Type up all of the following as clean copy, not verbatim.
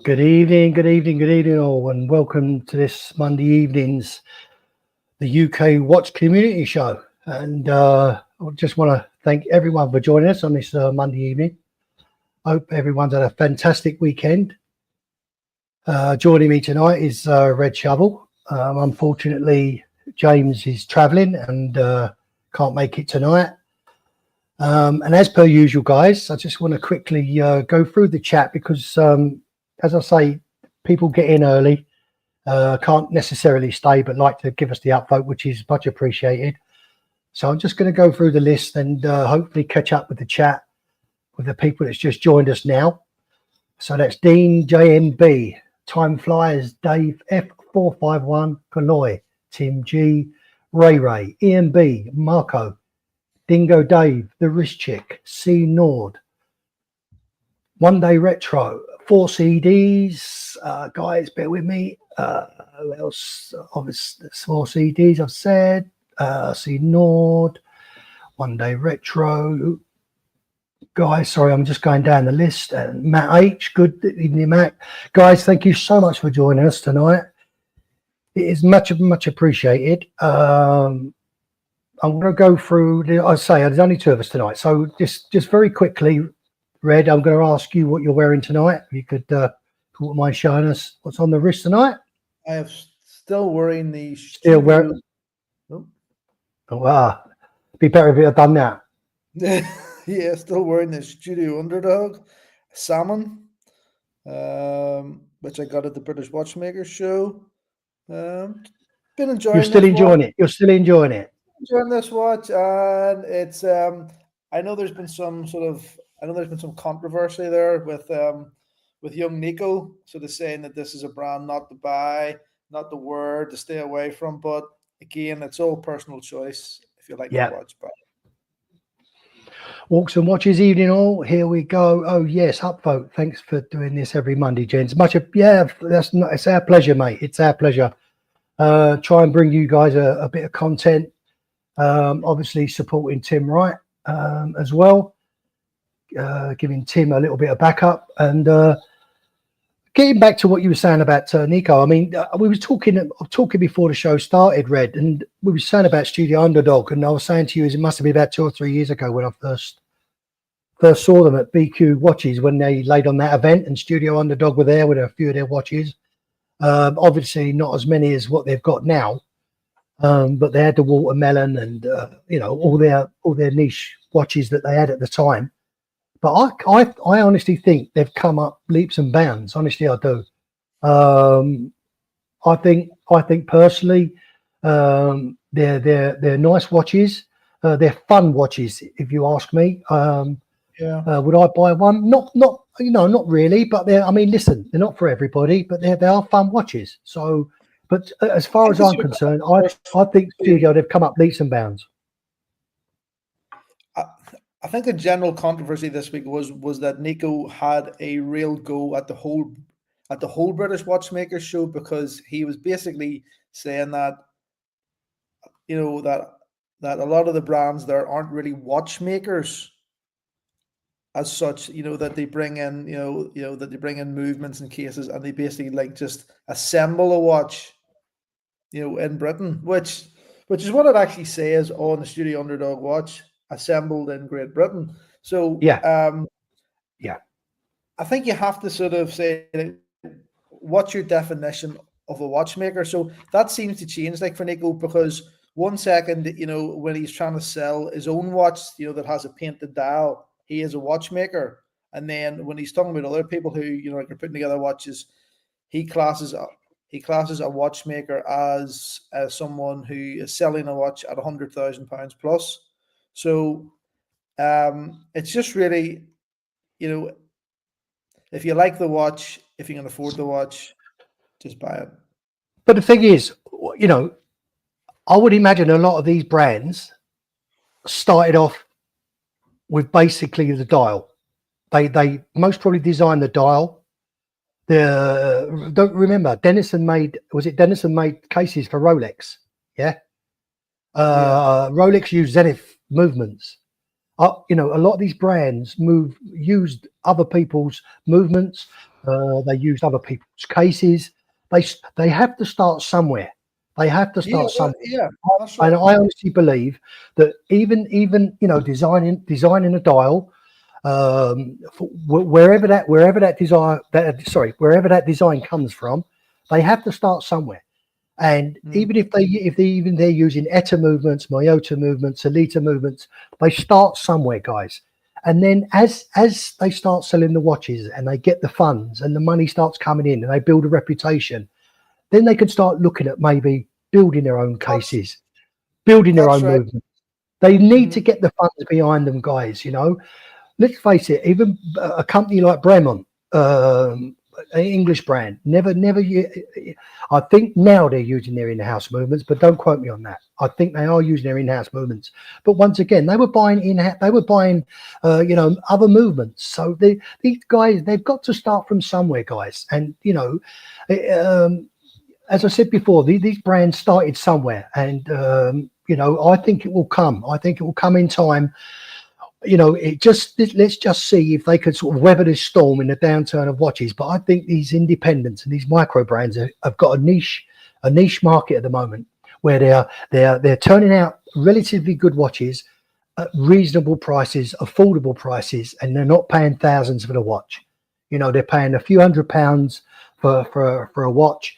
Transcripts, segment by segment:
Good evening all, and welcome to this Monday evening's the UK Watch Community Show. And I just want to thank everyone for joining us on this Monday evening. Hope everyone's had a fantastic weekend. Joining me tonight is Red Shovel. Unfortunately, James is travelling and can't make it tonight. And as per usual, guys, I just want to quickly go through the chat because, as I say, people get in early, can't necessarily stay, but like to give us the upvote, which is much appreciated. So I'm just going to go through the list and hopefully catch up with the chat with the people that's just joined us now. So that's Dean JMB, Time Flies, Dave F451, Kaloy, Tim G, Ray, Ian B, Marco, Dingo Dave, The Wrist Chick, C Nord, One Day Retro, 4 CDs, guys, bear with me. Who else? Obviously, 4 CDs, I've said. C Nord, One Day Retro. Guys, sorry, I'm just going down the list. Matt H, good evening, Matt. Guys, thank you so much for joining us tonight. It is much appreciated. I'm going to go through, I say there's only 2 of us tonight. So just very quickly, Red, I'm going to ask you what you're wearing tonight. If you could, wouldn't mind showing us what's on the wrist tonight. I am still wearing the... Still wearing... Oh, wow. Be better if it had done that. Yeah, still wearing the Studio Underdog Salmon, which I got at the British Watchmakers show. Been enjoying. You're still enjoying it. You're still enjoying it. Enjoying this watch, and it's. I know there's been some controversy there with young Nico, sort of saying that this is a brand not to buy, not to wear, to stay away from. But again, it's all personal choice. If you like the watch, but. Walks and Watches evening all. Here we go. Oh yes, upvote. Thanks for doing this every Monday, gents. It's our pleasure, mate. It's our pleasure. Try and bring you guys a bit of content. Obviously supporting Tim Wright as well. Giving Tim a little bit of backup and getting back to what you were saying about Nico. I mean, we was talking before the show started, Red, and we were saying about Studio Underdog, and I was saying to you, it must have been about 2 or 3 years ago when I first saw them at BQ Watches when they laid on that event, and Studio Underdog were there with a few of their watches. Obviously, not as many as what they've got now, but they had the watermelon and all their niche watches that they had at the time. But I honestly think they've come up leaps and bounds. Honestly, I do. I think personally, they're nice watches. They're fun watches, if you ask me. Would I buy one? Not really. But listen, they're not for everybody, but they are fun watches. So, but as far as I'm concerned, I think Studio, they've come up leaps and bounds. I think the general controversy this week was that Nico had a real go at the whole British Watchmakers show, because he was basically saying that that a lot of the brands there aren't really watchmakers as such, that they bring in that they bring in movements and cases, and they basically just assemble a watch in Britain, which is what it actually says on the Studio Underdog watch. Assembled in Great Britain. So I think you have to sort of say, what's your definition of a watchmaker? So that seems to change, like for Nico, because 1 second, when he's trying to sell his own watch, that has a painted dial, he is a watchmaker. And then when he's talking about other people who, are putting together watches, he classes a watchmaker as someone who is selling a watch at £100,000 plus. So it's just really, if you like the watch, if you can afford the watch, just buy it. But the thing is, I would imagine a lot of these brands started off with basically the dial. They most probably designed the dial. Don't remember, Dennison made cases for Rolex. Rolex used Zenith movements. A lot of these brands used other people's movements, They used other people's cases. They have to start somewhere. They have to start somewhere. Yeah, that's And right. I honestly believe that even designing a dial, wherever that design comes from, they have to start somewhere. And even if they're using ETA movements, Miyota movements, Alita movements, they start somewhere, guys. And then as they start selling the watches and they get the funds and the money starts coming in and they build a reputation, then they can start looking at maybe building their own cases, building their That's own right. movement. They need to get the funds behind them, guys. Let's face it, even a company like Bremont, an English brand, never. I think now they're using their in-house movements, but don't quote me on that. I think they are using their in-house movements, but once again, they were buying other movements. So these guys, they've got to start from somewhere, guys. And as I said before, these brands started somewhere, and I think it will come. I think it will come in time. Let's just see if they can sort of weather this storm in the downturn of watches. But I think these independents and these micro brands have got a niche market at the moment where they're turning out relatively good watches at reasonable prices, affordable prices, and they're not paying thousands for the watch. They're paying a few £100 for a watch.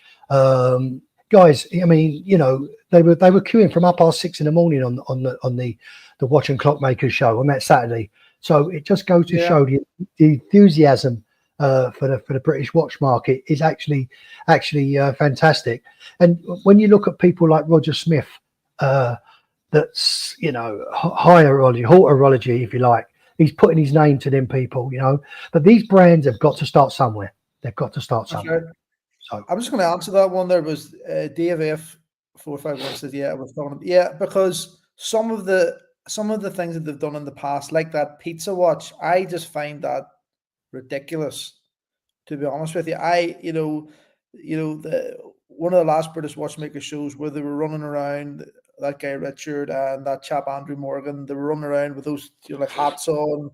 Guys, I mean, they were queuing from 6:30 in the morning on the Watch and Clockmakers show on that Saturday. So it just goes to show the enthusiasm for the British watch market is actually fantastic. And when you look at people like Roger Smith, that's horology, if you like, he's putting his name to them people, But these brands have got to start somewhere. They've got to start somewhere. Right. So I'm just going to answer that one. There was Dave F451 says, yeah, we're talking. Yeah, because some of the things that they've done in the past, like that pizza watch, I just find that ridiculous. To be honest with you, one of the last British watchmaker shows where they were running around, that guy Richard and that chap Andrew Morgan, they were running around with those like hats on,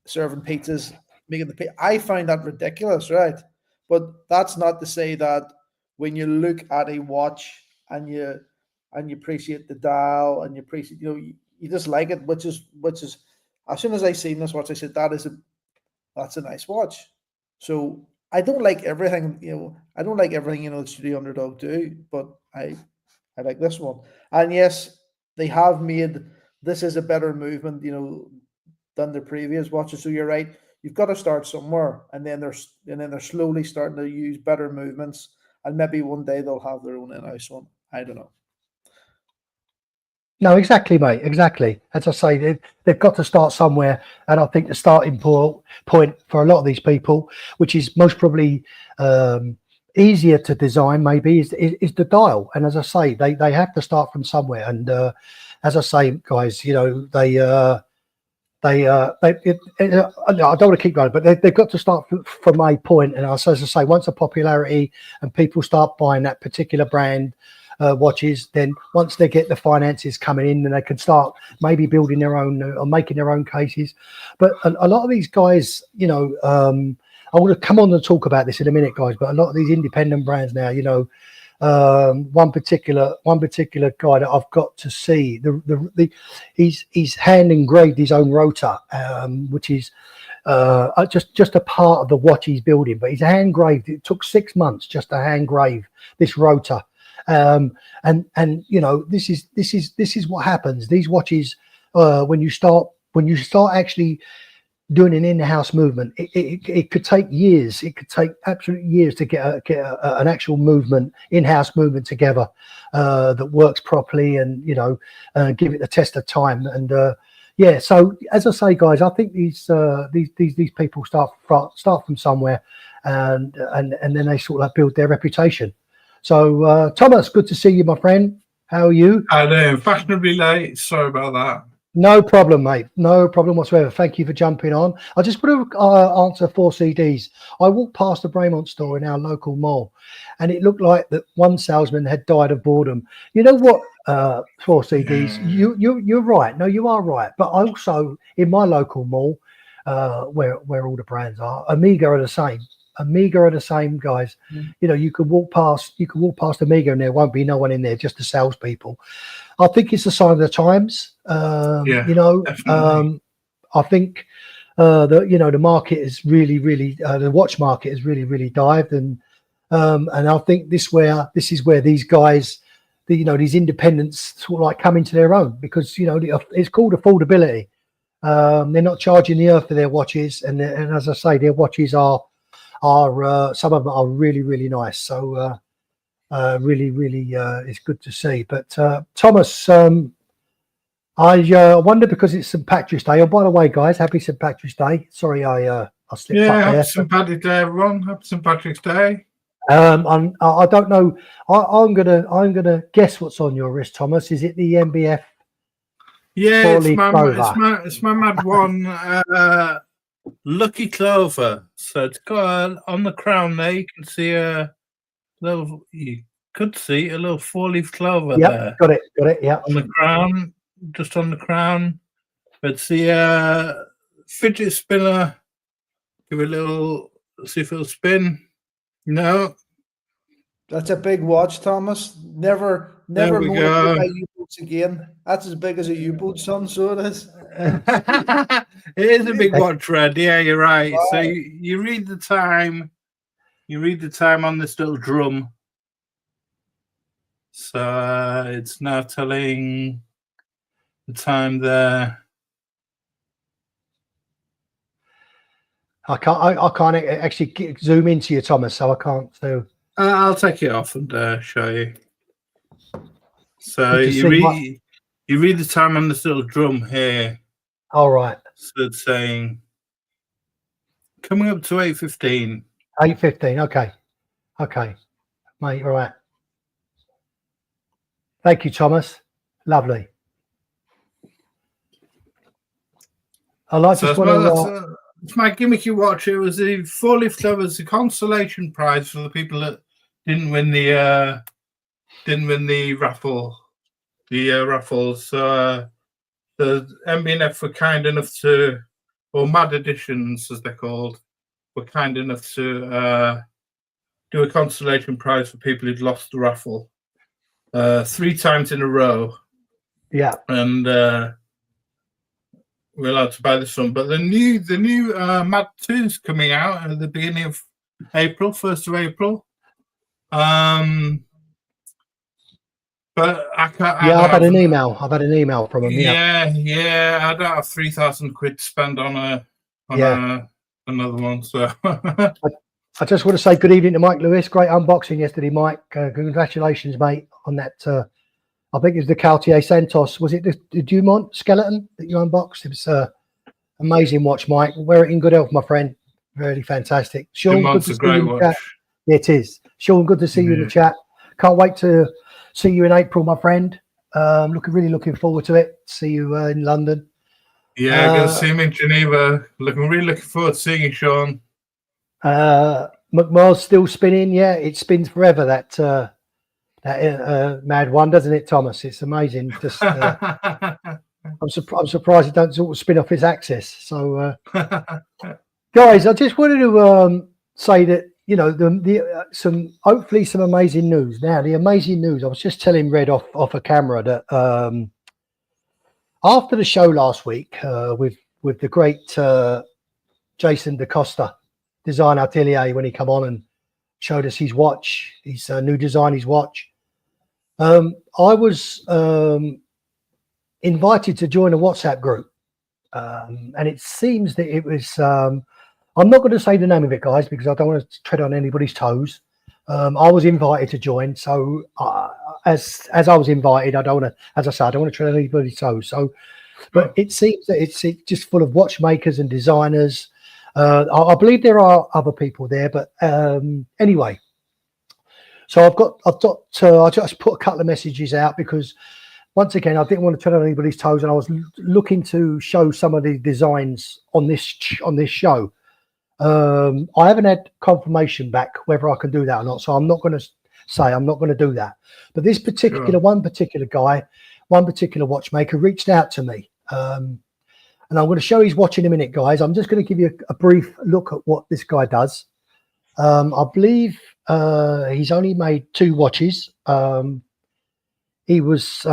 serving pizzas, making the. I find that ridiculous, right? But that's not to say that when you look at a watch and you appreciate the dial and you appreciate, you just like it, which is as soon as I seen this watch, I said that's a nice watch. So I don't like everything, I don't like everything, that Studio Underdog do, but I like this one. And yes, they have made this is a better movement, than the previous watches. So you're right. You've got to start somewhere, and then they're slowly starting to use better movements, and maybe one day they'll have their own in-house one. I don't know. No, exactly, mate. Exactly. As I say, they've got to start somewhere, and I think the starting point for a lot of these people, which is most probably easier to design, maybe, is the dial. And as I say, they have to start from somewhere. And as I say, guys, I don't want to keep going, but they've got to start from a point. And as I say, once the popularity and people start buying that particular brand watches, then once they get the finances coming in, then they can start maybe building their own or making their own cases. But a lot of these guys, I want to come on and talk about this in a minute, guys. But a lot of these independent brands now, one particular guy that I've got to see, he's hand engraved his own rotor, which is just a part of the watch he's building, but he's hand engraved. It took 6 months just to hand engrave this rotor, and this is what happens. These watches, when you start actually doing an in-house movement, it could take years. It could take absolute years to get an actual movement, in-house movement together that works properly, and give it the test of time. And so as I say, guys, I think these people start from somewhere, and then they sort of build their reputation. So Thomas, good to see you, my friend. How are you? Hi there. Fashionably late. Sorry about that. No problem, mate. No problem whatsoever. Thank you for jumping on. I just want to answer 4CDs. I walked past the Bremont store in our local mall, and it looked like that one salesman had died of boredom. You know what, 4CDs? You're right. No, you are right. But also in my local mall, where all the brands are, Omega are the same. Omega are the same, guys. You know, you could walk past Omega and there won't be no one in there, just the salespeople. I think it's a sign of the times. Yeah, You know, definitely. I think the market is really, the watch market has really dived, and I think this is where these guys, these independents sort of like come into their own, because it's called affordability. They're not charging the earth for their watches, and as I say, their watches are some of them are really nice. So really it's good to see. But Thomas, I wonder, because it's St. Patrick's Day. Oh, by the way, guys, happy St. Patrick's Day. Sorry, I slipped Yeah, up happy there. St. Patrick's Day, everyone. Happy St. Patrick's Day. I don't know. I'm gonna guess what's on your wrist, Thomas. Is it the MBF? Yeah, it's Clover. it's my Mad One Lucky Clover. So it's got on the crown there. You can see a little. You could see a little 4-leaf clover there Got it. Yeah, on the crown, just on the crown. It's the fidget spinner. Give it a little. See if it'll spin. No. That's a big watch, Thomas. Never There we go. my U-boats again. That's as big as a U-boat, son. So it is. It is a big watch, Red. Yeah, you're right. Wow. So you read the time. You read the time on this little drum. So it's now telling the time there. I can't actually zoom into you, Thomas, so I can't. So I'll take it off and show you. So you read the time on this little drum here. All right. So it's saying coming up to 8:15. 8:15. Okay, mate. All right. Thank you, Thomas. Lovely. It's my gimmicky watch. It was the 4-leaf clover. It's a consolation prize for the people that didn't win the raffle. The raffles. The MB&F were kind enough to, or Mad Editions as they're called, were kind enough to do a consolation prize for people who'd lost the raffle 3 times in a row. Yeah. And we're allowed to buy this one. But the new Mad 2 is coming out at the beginning of April, 1st of April. But I can't. I've had an email. I've had an email from them. Yeah. I don't have 3,000 quid to spend on another one. So I just want to say good evening to Mike Lewis. Great unboxing yesterday, Mike. Congratulations, mate, on that. I think it was the Cartier Santos. Was it the Dumont skeleton that you unboxed? It was amazing watch, Mike. Wear it in good health, my friend. Really fantastic. Sean, Dumont's a great watch. Yeah, it is. Sean, good to see you in the chat. Can't wait to see you in April, my friend. Really looking forward to it. See you in London. Yeah, going to see him in Geneva. Really looking forward to seeing you, Sean. McMahon's still spinning. Yeah, it spins forever. That Mad One, doesn't it, Thomas? It's amazing. Just I'm surprised it don't sort of spin off its axis. So, guys, I just wanted to say that hopefully some amazing news. Now, the amazing news, I was just telling Red off a camera that after the show last week with the great Jason DaCosta, Design Atelier, when he come on and showed us his watch, his new design, his watch. I was invited to join a WhatsApp group, and it seems that it was. I'm not going to say the name of it, guys, because I don't want to tread on anybody's toes. I was invited to join, so as I was invited, I don't want to. As I said, I don't want to tread on anybody's toes. So, but it seems that it's just full of watchmakers and designers. I believe there are other people there, but anyway. So I just put a couple of messages out because once again, I didn't want to tread on anybody's toes, and I was looking to show some of the designs on this show. I haven't had confirmation back whether I can do that or not, so I'm not going to say I'm not going to do that. But this particular one particular watchmaker reached out to me, and I'm going to show his watch in a minute, guys. I'm just going to give you a brief look at what this guy does. I believe he's only made 2 watches. He was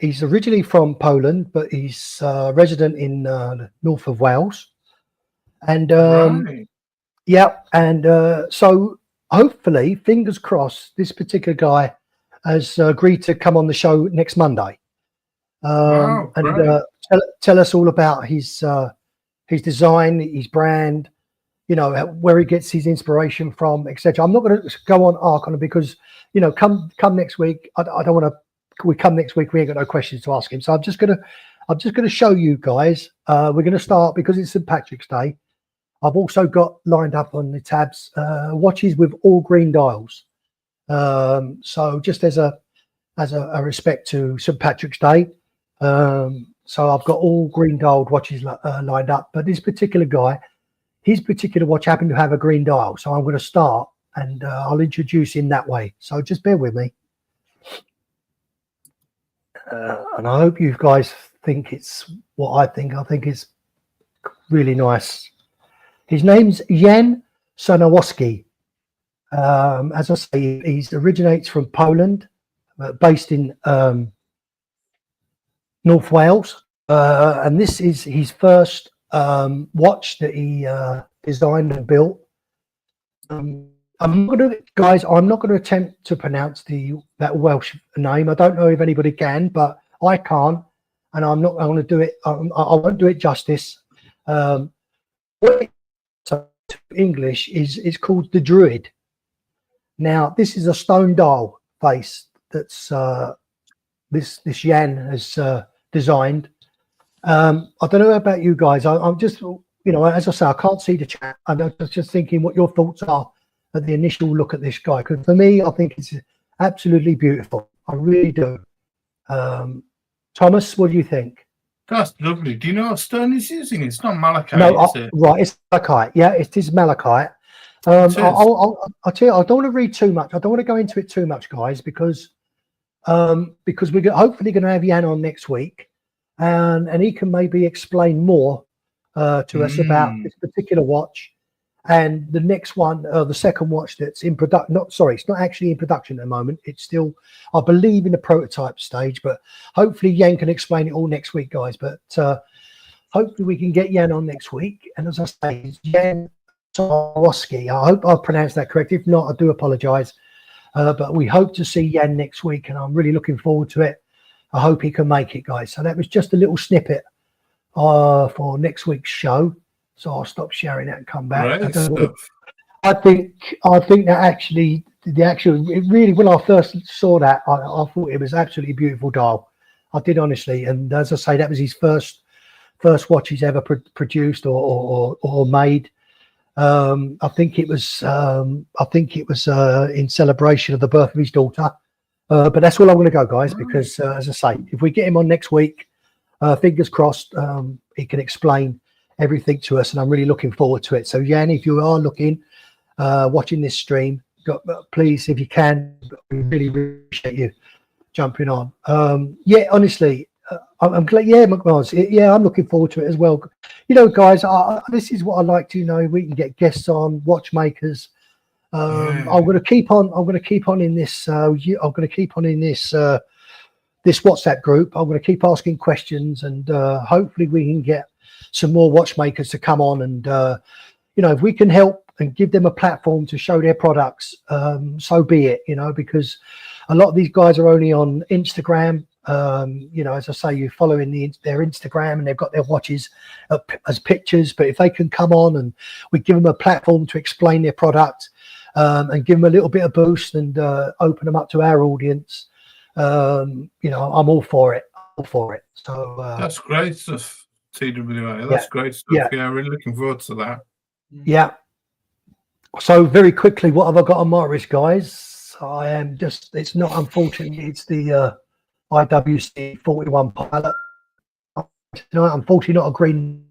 he's originally from Poland, but he's resident in the north of Wales. And Right. yeah, and so hopefully, fingers crossed, this particular guy has agreed to come on the show next Monday. Wow, And great. tell us all about his design, his brand, you know, where he gets his inspiration from, etc. I'm not going to go on arc on it because, you know, come next week, I don't want to. We come next week, we ain't got no questions to ask him. So I'm just gonna show you guys. We're gonna start because it's St. Patrick's Day. I've also got lined up on the tabs watches with all green dials. So just as a respect to St. Patrick's Day. So I've got all green dialed watches lined up, but this particular guy, his particular watch happened to have a green dial. So I'm going to start and I'll introduce him that way. So just bear with me. And I hope you guys think it's what I think. I think it's really nice. His name's Jan Sanawoski. As I say, he originates from Poland, based in North Wales. And this is his first watch that he designed and built. I'm not going to attempt to pronounce that Welsh name. I don't know if anybody can, but I can't, and I'm not going to do it. I won't do it justice. What English is called the Druid. Now, this is a stone dial face that's this Jan has designed. I don't know about you guys. I'm just, you know, as I say, I can't see the chat. I'm just thinking what your thoughts are at the initial look at this guy, because for me, I think it's absolutely beautiful. I really do. Thomas, what do you think? That's lovely. Do you know what stone he's using? It's not malachite, No, is it? right, it's malachite. Yeah, it is malachite. I'll tell you, I don't want to read too much. I don't want to go into it too much, guys, because we're hopefully going to have Jan on next week, and he can maybe explain more to us about this particular watch. And the next one, the second watch that's in production, it's not actually in production at the moment. It's still, I believe, in the prototype stage, but hopefully Jan can explain it all next week, guys. But hopefully we can get Jan on next week. And as I say, Jan Soroski, I hope I pronounced that correct. If not, I do apologize. But we hope to see Jan next week, and I'm really looking forward to it. I hope he can make it, guys. So that was just a little snippet for next week's show. So I'll stop sharing that and come back. I think that actually it really, when I first saw that, I thought it was absolutely beautiful dial. I did, honestly. And as I say, that was his first watch he's ever produced or made. I think it was in celebration of the birth of his daughter. But that's all I'm going to go, guys, because as I say, if we get him on next week, fingers crossed, he can explain everything to us, and I'm really looking forward to it. So Jan, if you are watching this stream, please, if you can, we really appreciate you jumping on. Yeah, honestly, I'm glad. Yeah, McMahon. Yeah, I'm looking forward to it as well. You know, guys, this is what I like to know. We can get guests on, watchmakers. I'm going to keep on. I'm going to keep on in this. I'm going to keep on in this this WhatsApp group. I'm going to keep asking questions, and hopefully we can get some more watchmakers to come on. And you know, if we can help and give them a platform to show their products, so be it. You know, because a lot of these guys are only on Instagram. You know, as I say, you're following their Instagram, and they've got their watches as pictures. But if they can come on and we give them a platform to explain their product, and give them a little bit of boost and open them up to our audience, you know, I'm all for it. So that's great stuff, TWA. That's great stuff. Yeah, really looking forward to that. Yeah. So very quickly, what have I got on my wrist, guys? I am just, it's not, unfortunately, it's the IWC 41 Pilot. Unfortunately, not a green.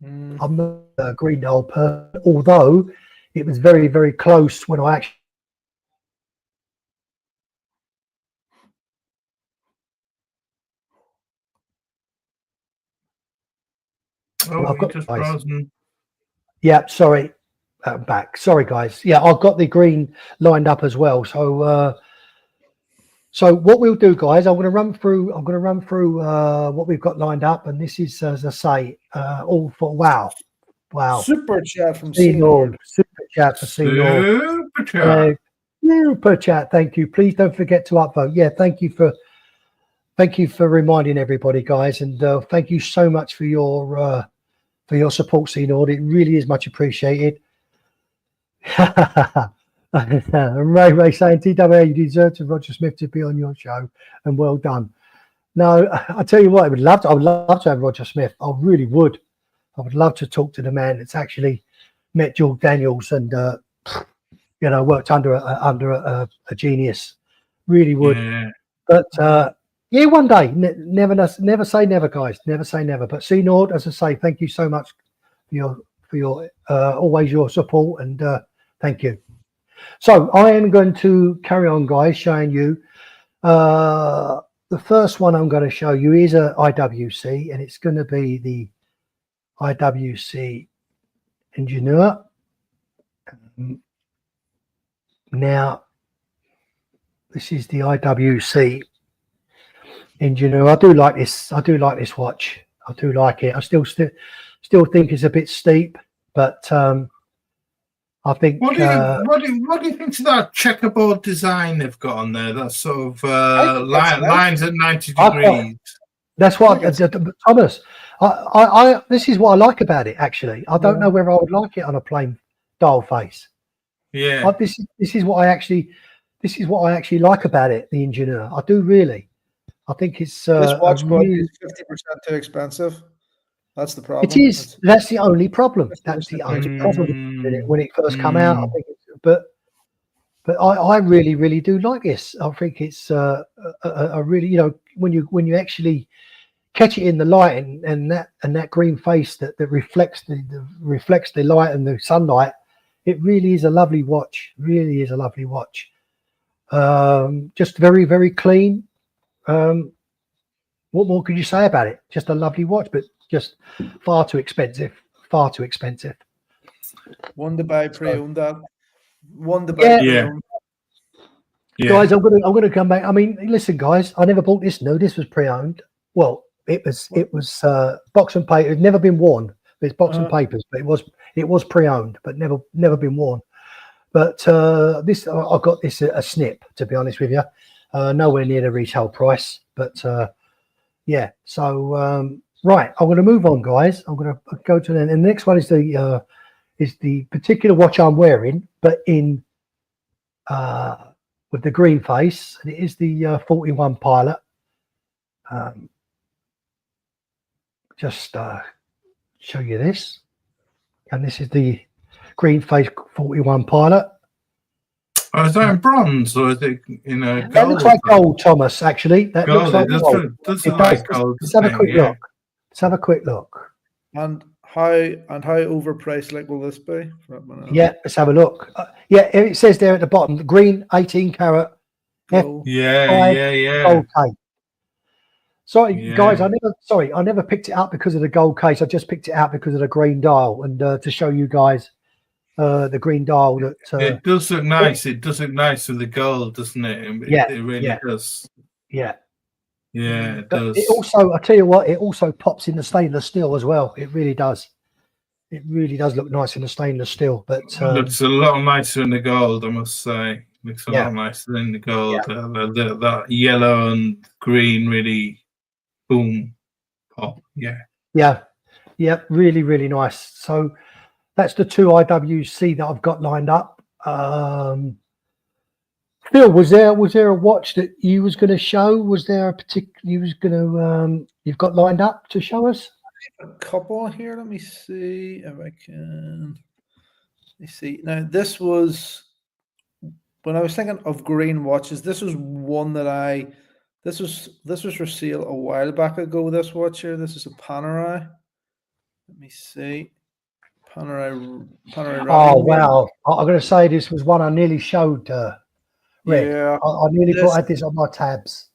I'm not a green dial person, although it was very, very close when I actually. Oh, I've got just frozen. Yeah, sorry. back. Sorry, guys. Yeah, I've got the green lined up as well. So, so what we'll do, guys, I'm going to run through what we've got lined up, and this is, as I say, all for wow. Super chat from C Nord, C-Nord. super chat for C Nord. Super chat. Super chat. Thank you. Please don't forget to upvote. Yeah, thank you for reminding everybody, guys, and thank you so much for your support, C Nord. It really is much appreciated. Ray saying, TWA, you deserve to Roger Smith to be on your show, and well done. No, I tell you what, I would love to have Roger Smith. I really would. I would love to talk to the man that's actually met George Daniels and worked under a genius. Really would. Yeah. But yeah, one day. Never say never, guys. Never say never. But C Nord, as I say, thank you so much for your always your support, and thank you. So I am going to carry on, guys, showing you. The first one I'm going to show you is a IWC, and it's going to be the IWC Engineer. Now, this is the IWC Engineer. I do like this. I do like this watch. I do like it. I still think it's a bit steep, but I think. What do you think to that checkerboard design they've got on there? That sort of lines at 90 degrees. That's what Thomas. I this is what I like about it. Actually, I don't know whether I would like it on a plain dial face. Yeah. This is what I actually like about it. The Engineer. I do really. I think it's This watch really, is 50% too expensive. That's the problem. it is. That's the only problem. That's the only problem with it when it first come out. I think but I really do like this. I think it's a really, when you actually catch it in the light and that green face that reflects the light and the sunlight, it really is a lovely watch. Really is a lovely watch. Just very, very clean. What more could you say about it? Just a lovely watch, but just far too expensive. Far too expensive. One to buy pre-owned that. One to buy pre-owned. Yeah. Guys, I'm gonna come back. I mean, listen, guys, I never bought this. No, this was pre-owned. Well, it was box and paper. It's never been worn. It's box and papers, but it was pre-owned, but never been worn. But this, I got this a snip, to be honest with you. Nowhere near the retail price, but yeah. So right, I'm going to move on, guys. I'm going to go to and the next one is the particular watch I'm wearing, but in with the green face, and it is the 41 Pilot. Just show you this, and this is the green face 41 Pilot. Oh, is that in bronze or is it gold? That looks like gold, Thomas. Actually, that Gold. looks like It gold. does look like gold. Let's have a quick look. Let's have a quick look. And how overpriced will this be? Yeah, let's have a look. Yeah, it says there at the bottom, the green 18 karat. Gold. Yeah. Gold case. Sorry, Yeah. guys. I never picked it up because of the gold case. I just picked it out because of the green dial, and to show you guys the green dial. That it does look nice. It does look nice with the gold, doesn't it? It really does. Yeah. Yeah, it But does. it also, I tell you what, it also pops in the stainless steel as well. It really does. It really does look nice in the stainless steel. But It looks a lot nicer in the gold, I must say. Looks a lot nicer in the gold. That yellow and green really boom pop. Yeah. Really, really nice. So that's the two IWC that I've got lined up. Phil, was there a watch that you was going to show? Was there a particular you've got lined up to show us? A couple here. Let me see if I can. Let me see. Now, this was when I was thinking of green watches. This was one that this was for sale a while back ago. This watch here. This is a Panerai. Let me see. Panerai. Oh wow! I'm going to say this was one I nearly showed. Rick. Yeah, I nearly had this on my tabs.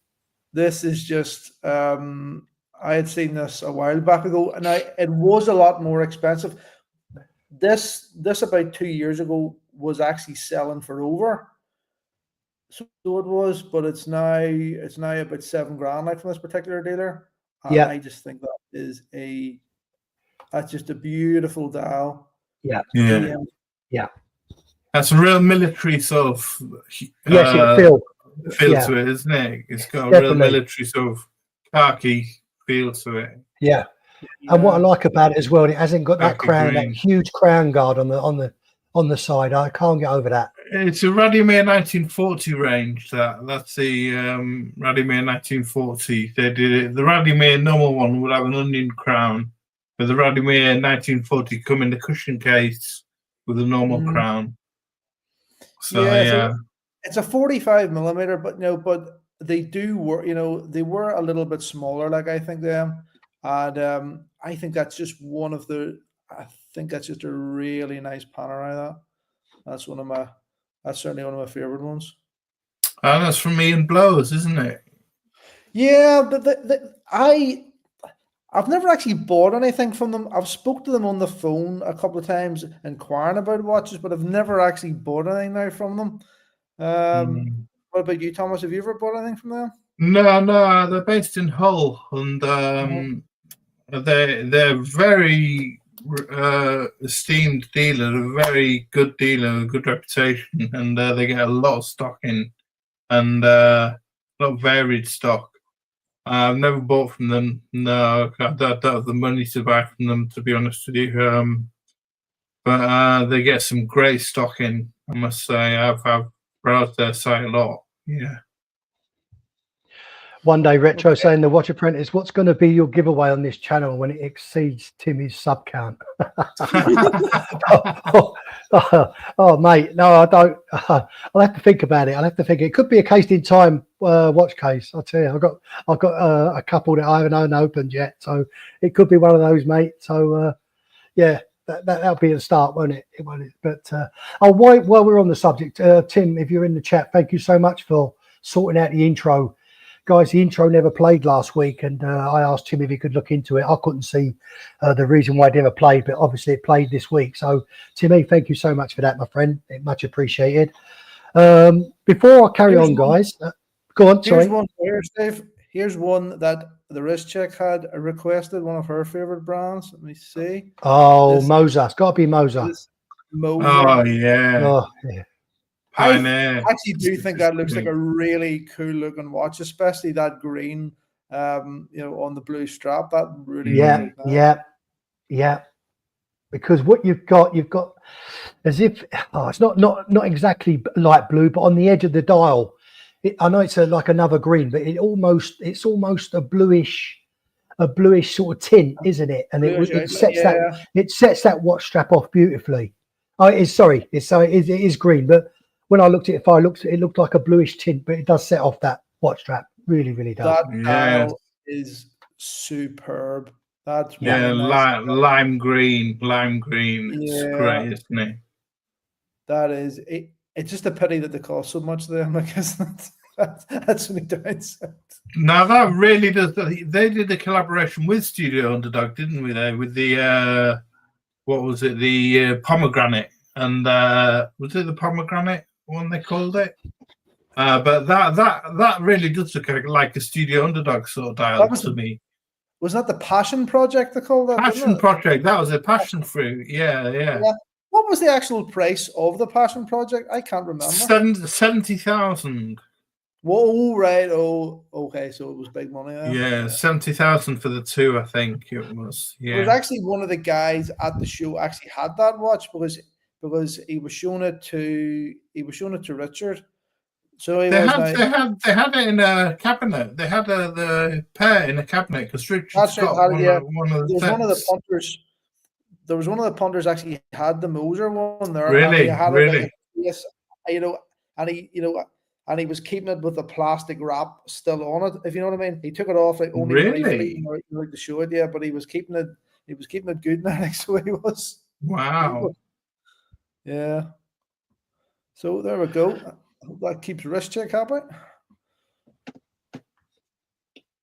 This is just I had seen this a while back ago, and it was a lot more expensive. this about 2 years ago was actually selling for over. So it was, but it's now about $7,000 like from this particular dealer. And Yeah. I just think that's just a beautiful dial. Yeah. Yeah. That's a real military sort of Yes, it feels. feel Yeah. to it, isn't it? It's got a Definitely. real military sort of khaki feel to it. Yeah. And what I like about it as well, it hasn't got that Khaki crown, green. that huge crown guard on the side. I can't get over that. It's a Radimir 1940 range. That's the Radimir 1940. They did it. The Radimir normal one would have an onion crown, but the Radimir 1940 come in the cushion case with a normal crown. So So it's a 45mm, but they do work. They were a little bit smaller, like I think them, and I think that's just I think that's just a really nice panorama. That's certainly one of my favorite ones. and that's from Ian Blowers, isn't it? Yeah, but I've never actually bought anything from them. I've spoke to them on the phone a couple of times inquiring about watches, but I've never actually bought anything now from them. What about you, Thomas? Have you ever bought anything from them? No, they're based in Hull, and they're very esteemed dealer, a very good dealer, a good reputation, and they get a lot of stock in, and a lot of varied stock. I've never bought from them. No, I don't have the money to buy from them, to be honest with you. But they get some great stock in, I must say. I've browsed their site a lot. Yeah. One day, Retro saying the Watch Apprentice, what's going to be your giveaway on this channel when it exceeds Timmy's sub count? oh, mate, no, I don't. I'll have to think about it. I'll have to think. It could be a case in time watch case. I'll tell you, I've got a couple that I haven't opened yet, so it could be one of those, mate. So yeah, that'll be a start, won't it? It won't. But while we're on the subject, Tim, if you're in the chat, thank you so much for sorting out the intro. Guys, the intro never played last week, and I asked him if he could look into it. I couldn't see the reason why it never played, but obviously it played this week. So, Timmy, thank you so much for that, my friend. Much appreciated. Before I carry on, guys, go on. Sorry. Here's one here, Steve. Here's one that the wrist check had requested, one of her favorite brands. Let me see. Oh, Moser. It's got to be Moser. Moser. Oh, yeah. Oh, yeah. Pioneer. I actually do think that looks like a really cool looking watch, especially that green, on the blue strap. That really, yeah. Because what you've got as if it's not exactly light blue, but on the edge of the dial, I know it's like another green, but it's almost a bluish sort of tint, isn't it? And it sets that watch strap off beautifully. Oh, it is green, but when I looked at it, it looked like a bluish tint, but it does set off that watch strap. Really, really does. That dial is superb. That's really nice. lime green. It's great, isn't it? That is it. It's just a pity that they cost so much. Then I guess that's really downside. Now that really does. They did a collaboration with Studio Underdog, didn't we? There with the what was it? The pomegranate, and was it the pomegranate one they called it? But that really does look like a Studio Underdog sort of dial to me. Was that the Passion Project they called that? Passion Project. That was a passion fruit. Yeah. What was the actual price of the Passion Project? I can't remember. 70,000. Whoa, right. Oh, okay. So it was big money. Yeah, 70,000 for the two, I think it was. Yeah. It was actually one of the guys at the show actually had that watch because he was showing it to Richard. So they had it in a cabinet. They had the pair in a cabinet because Richard's got one of the punters. There was one of the punters actually had the Moser one there. Really? Yes, and he was keeping it with the plastic wrap still on it. If you know what I mean, he took it off like only briefly, like to show it. Yeah, but he was keeping it. He was keeping it good now. So he was. Wow. Yeah. So there we go. That keeps wrist check happy.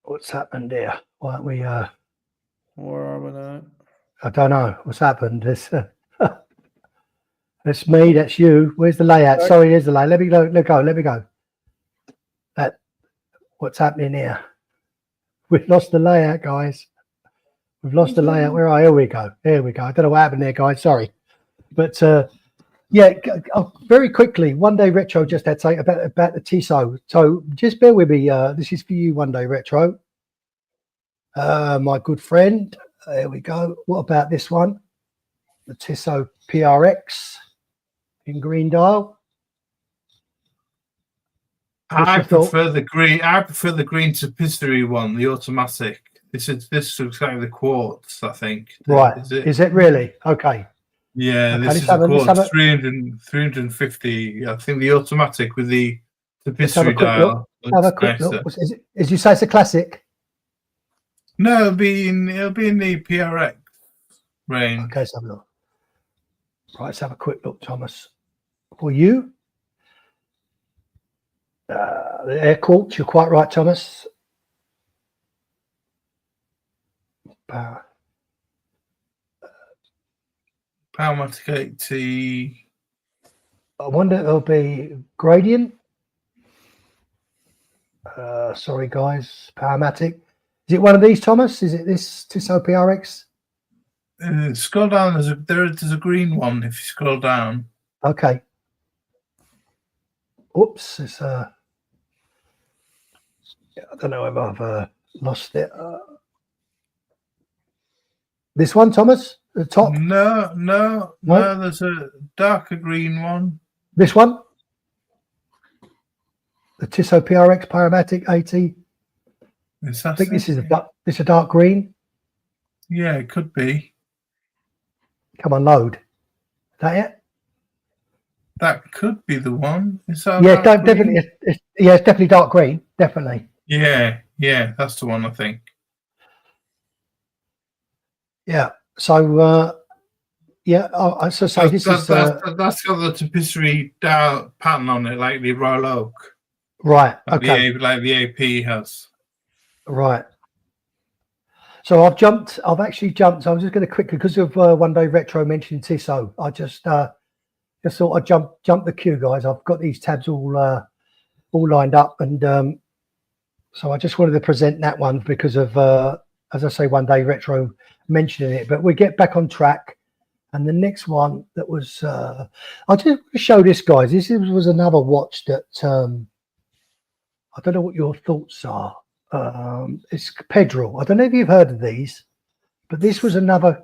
What's happened there? Why aren't we? Where are we now? I don't know what's happened. That's me. That's you. Where's the layout? Right. Sorry, here's the layout. Let me go. Let me go. What's happening here? We've lost the layout, guys. We've lost the layout. Where are? Here we go. Here we go. I don't know what happened there, guys. Sorry, but yeah. Very quickly, One Day Retro just had to say about the Tissot. So just bear with me. This is for you, One Day Retro. My good friend. There we go. What about this one? The Tissot PRX in green dial. I prefer the green. I prefer the green tapisserie one, the automatic. This looks like the quartz, I think. Right. Is it really? Okay. Yeah, Okay, this is a quartz 350. I think the automatic with the tapisserie dial. Have a quick look. Is it, as you say, it's a classic? No, it'll be in the PRX range. Okay, let's have a look. Right, let's have a quick look, Thomas. For you, the air quartz, you're quite right, Thomas. Powermatic 80. I wonder if it'll be gradient. Sorry, guys. Powermatic. Is it one of these, Thomas? Is it this Tissot PRX? Scroll down. There's a green one. If you scroll down. Okay. Oops. It's I don't know if I've lost it. This one, Thomas, the top. No. There's a darker green one. This one, the Tissot PRX Powermatic 80. I think this is a dark green. Yeah, it could be. Come on, load. Is that it? That could be the one. Is that Yeah, definitely. It's definitely dark green. Definitely. Yeah, that's the one, I think. Yeah. So, I so say this is that's got the tapisserie dial pattern on it, like the Royal Oak. right. Like Okay. like the AP has. Right. So I've actually jumped. So I'm just going to quickly, because of One Day Retro mentioning Tissot, I just thought I'd jump the queue, guys. I've got these tabs all lined up, and so I just wanted to present that one because of, as I say, One Day Retro mentioning it. But we get back on track, and the next one that was, I'll just show this, guys. This was another watch that I don't know what your thoughts are. It's Pedro. I don't know if you've heard of these, but this was another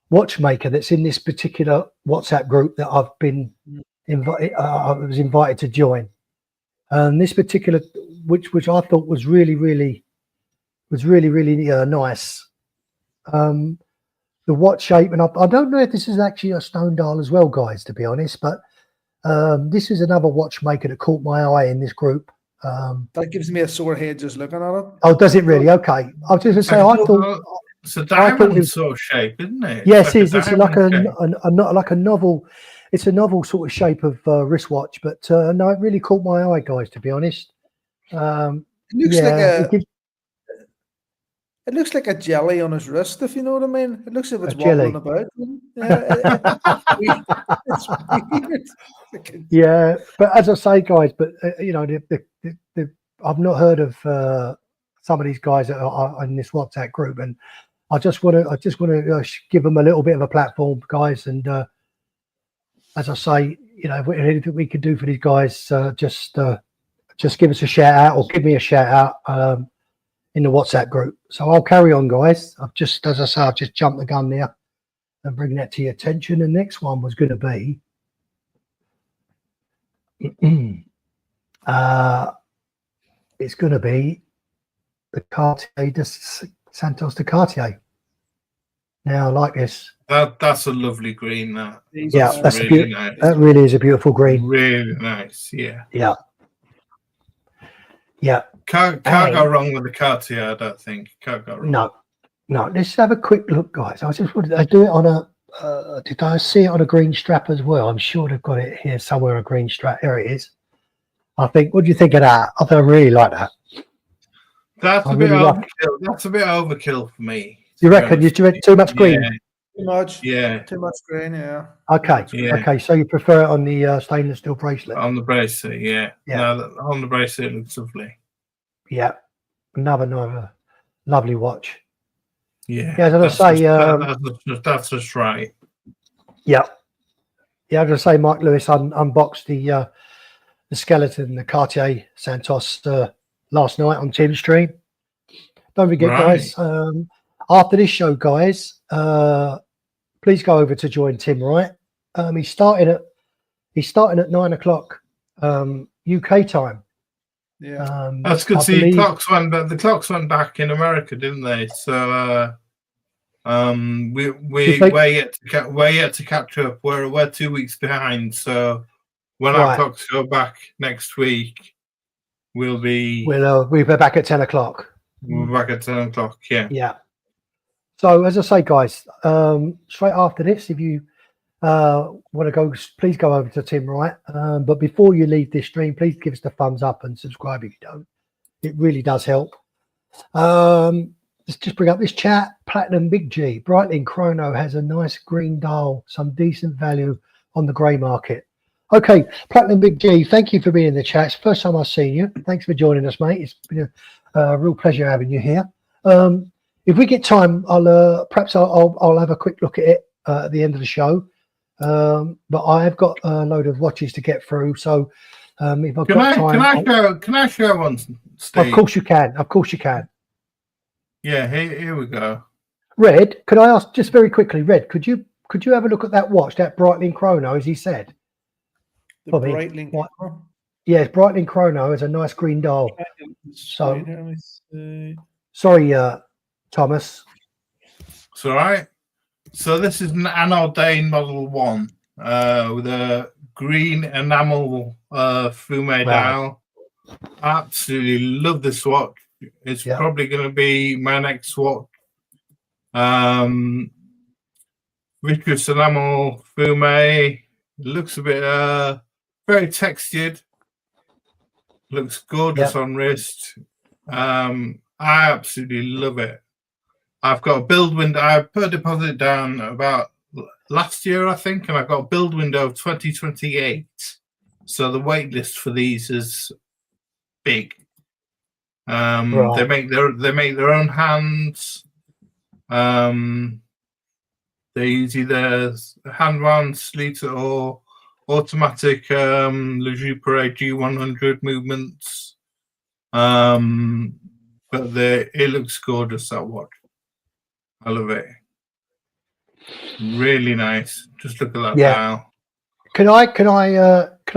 watchmaker that's in this particular WhatsApp group that I've been invited. I was invited to join. This particular, which I thought was really nice. The watch shape, and I don't know if this is actually a stone dial as well, guys, to be honest, but this is another watchmaker that caught my eye in this group. That gives me a sore head just looking at it. Oh, does it really? Okay. I was just going to say, I thought it's a diamond sort of shape, isn't it? Yes, it is. It's like a novel. It's a novel sort of shape of wristwatch, but no, it really caught my eye, guys. To be honest, It looks it looks like a jelly on his wrist, if you know what I mean. It looks as if it's wobbling about. It's weird. Yeah, but as I say, guys, but you know, I've not heard of some of these guys that are in this WhatsApp group, and I just want to give them a little bit of a platform, guys. And as I say, you know, if anything we could do for these guys, just give us a shout out, or give me a shout out in the WhatsApp group. So I'll carry on, guys. I've just jumped the gun there and bring that to your attention. The next one was going to be it's going to be the Cartier de Santos de Cartier. Now, I like this. That's a lovely green. That's really nice. That really is a beautiful green. Really nice. Yeah. Can't go wrong with the Cartier, I don't think. Can't go wrong. No. Let's have a quick look, guys. I do it on a. Did I see it on a green strap as well? I'm sure they've got it here somewhere. A green strap. There it is. I think. What do you think of that? I really like that. That's a bit overkill. That's a bit overkill for me. You reckon? You read too much green? Yeah, Too much grain. Yeah. Okay. Yeah. Okay. So you prefer it on the stainless steel bracelet? on the bracelet. Yeah, Yeah. No, on the bracelet it looks lovely. Yeah. Another lovely watch. Yeah, Yeah, as I that's say, that's just right. yeah. Yeah, as I say, Mike Lewis unboxed the skeleton, the Cartier Santos last night on Tim's stream. Don't forget, guys, after this show, guys, please go over to join Tim Wright. He's starting at 9 o'clock UK time. Yeah. That's good. I See, believe- the clocks went back in America, didn't they? So we're yet to catch up. We're 2 weeks behind. So when our Right. clocks go back next week, we'll be We'll be back at 10 o'clock. back at 10 o'clock. Yeah. Yeah. So as I say, guys, straight after this, if you want to go, please go over to Tim Wright. But before you leave this stream, please give us the thumbs up and subscribe if you don't. It really does help. Let's just bring up this chat. Platinum Big G. Breitling Chrono has a nice green dial, some decent value on the grey market. Okay, Platinum Big G, thank you for being in the chat. It's the first time I've seen you. Thanks for joining us, mate. It's been a real pleasure having you here. If we get time, I'll have a quick look at it at the end of the show. But I have got a load of watches to get through, so if I've got time, can I share one, Steve? Of course you can. Of course you can. Yeah, here we go. Red, could I ask just very quickly, Red, could you have a look at that watch, that Breitling Chrono, as he said? The Bobby, Breitling. what? Yes, Breitling Chrono has a nice green dial. So- Let me see. Sorry, Thomas. It's all right. So this is an Anodane Model 1 with a green enamel Fume dial. Absolutely love this watch. It's probably going to be my next watch. Vitreous enamel Fume. It looks a bit very textured. Looks gorgeous on wrist. I absolutely love it. I've got a build window. I put a deposit down about last year, I think, and I've got a build window of 2028. So the wait list for these is big. Right. They make their own hands. They use either hand wound Sleater or automatic Le Jouperet G100 movements. But it looks gorgeous, that watch. I love it. Really nice. Just look at that dial. Can